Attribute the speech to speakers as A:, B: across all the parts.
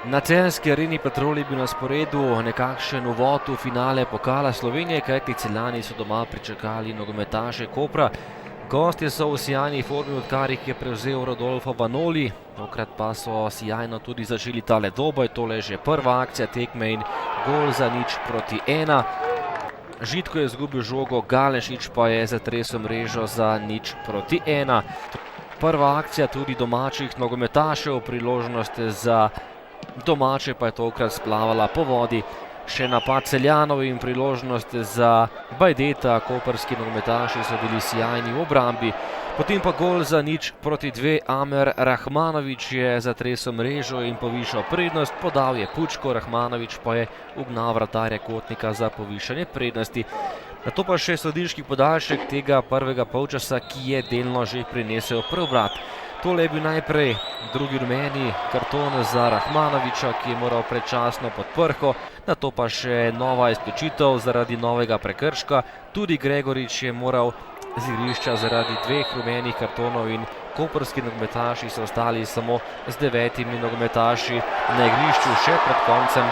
A: Na celjski areni Petrol je bil na sporedu nekakšen uvod v finale Pokala Slovenije, kajti Celjani so doma pričakali nogometaše Kopra. Gostje so v sijajni formi, odkar jih je prevzel Rodolfo Vanoli, tokrat pa so sijajno tudi začeli tale dvoboj. Tole je že prva akcija tekme in gol za 0:1. Žitko je izgubil žogo, Galešič pa je zatresel mrežo za 0:1. Prva akcija tudi domačih nogometašev, priložnost za domače pa je tokrat splavala po vodi. Še napad Celjanov in priložnost za Bajdeta, koprski nogometaši so bili sijajni v obrambi. Potem pa gol za 0:2, Amer Rahmanović je zatresel mrežo in povišal prednost, podal je Pučko, Rahmanović pa je ugnal vratarja Kotnika za povišanje prednosti. Nato pa še sodniški podaljšek tega prvega polčasa, ki je delno že prinesel preobrat. Tole je bil najprej drugi rumeni karton za Rahmanovića, ki je moral predčasno pod prho, nato pa še nova izključitev zaradi novega prekrška. Tudi Gregorič je moral z igrišča zaradi 2 rumenih kartonov in koprski nogometaši so ostali samo z 9 nogometaši na igrišču še pred koncem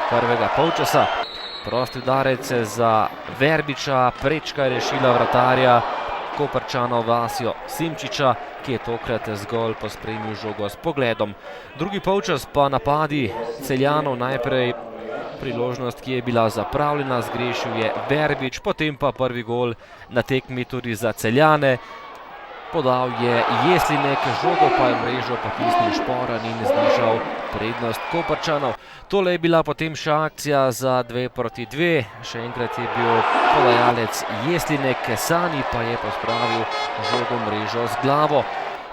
A: prvega polčasa. Prosti udarec za Verbiča, prečka je rešila vratarja Koprčanov Vasjo Simčiča, ki je tokrat zgolj pospremil žogo s pogledom. Drugi polčas pa napadi Celjanov, najprej priložnost, ki je bila zapravljena, zgrešil je Verbič, potem pa prvi gol na tekmi tudi za Celjane. Podal je Jeslinek, žogo pa je mrežo potisnil Šporan in znižal prednost Koprčanov. Tole je bila potem še akcija za 2:2. Še enkrat je bil podajalec Jeslinek, Sani pa je pospravil žogo mrežo z glavo.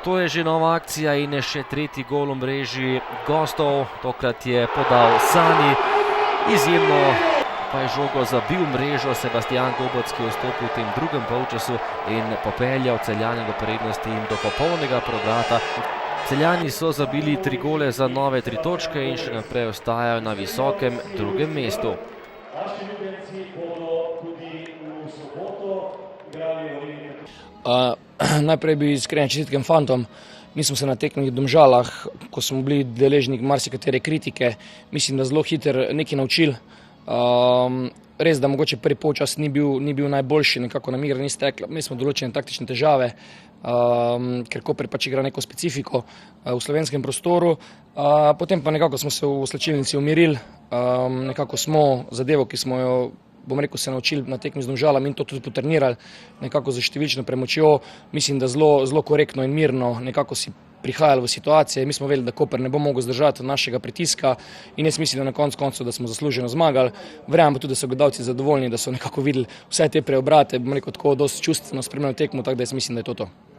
A: To je že nova akcija in še tretji gol v mreži gostov. Tokrat je podal Sani. Izjemno pa je žogo zabil mrežo Sebastian Gobec, ki je vstopil v tem drugem polčasu in popeljal Celjane do prednosti in do popolnega preobrata. Celjani so zabili 3 gole za nove 3 točke in še naprej ostajajo na visokem drugem mestu.
B: Najprej bi iskrene čestitke fantom. Mi smo se na tekmih v Domžalah, ko smo bili deležni marsikatere kritike, mislim, da zelo hitro nekaj naučili. Res, da mogoče prvi polčas ni bil najboljši, nekako nam igra ni stekla. Mi smo določene taktične težave, ker Koper pač igra neko specifiko v slovenskem prostoru. Potem pa nekako smo se v slačilnici umirili, nekako smo zadevo, ki smo jo, bom rekel, se naučili na tekmi z Domžalami in to tudi potrenirali, nekako za številčno premočjo, mislim, da zelo korektno in mirno nekako si prihajali v situacije. Mi smo vedeli, da Koper ne bo mogel zdržati našega pritiska in jaz mislim, da na koncu, da smo zasluženo zmagali. Verjamem pa tudi, da so gledalci zadovoljni, da so nekako videli vse te preobrate, bom rekel, tako dosti čustveno spremljali tekmo, tako da jaz mislim, da je to.